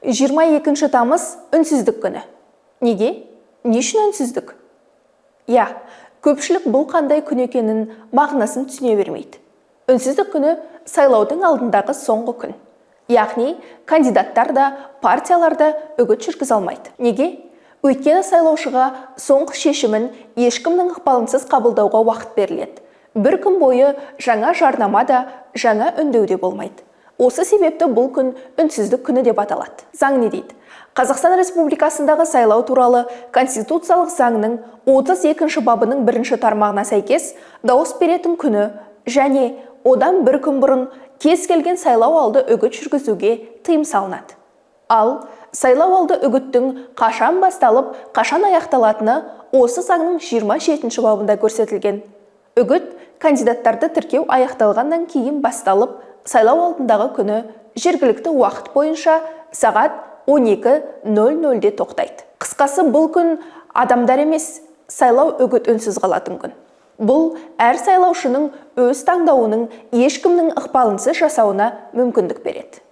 22 тамыз үнсіздік күні. Неге? Не үшін үнсіздік? Я, көпшілік бұл қандай күн екенін мағынасын түсіне бермейді. Үнсіздік күні сайлаудың алдындағы соңғы күн. Яғни, кандидаттар да, партиялар да үгіт жүргізе алмайды. Неге? Өйткені сайлаушыға соңғы шешімін ешкімнің ықпалынсыз қабылдауға уақыт беріледі. Бір күн бойы жаңа жарнама да, жаңа үндеу де болмайды. Осы себепті бұл күн үнсіздік күні деп аталады. Заң не дейді? Қазақстан Республикасындағы сайлау туралы Конституциялық заңның 32 бабының 1 тармағына сәйкес дауыс беретін күні және одан бір күн бұрын кез келген сайлау алды үгіт жүргізуге тыйым салынады. Ал сайлау алды үгіттің қашан басталып, қашан аяқталатыны осы заңның 27 бабында көрсетілген. Үгіт кандидаттарды тіркеу аяқталғаннан кейін басталып, сайлау алдындағы күні жергілікті уақыт бойынша сағат 12:00-де тоқтайды. Қысқасы, бұл күн адамдар емес, сайлау үгіт үнсіз қалатын күн. Бұл әр сайлаушының өз таңдауының ешкімнің ықпалынсыз жасауына мүмкіндік береді.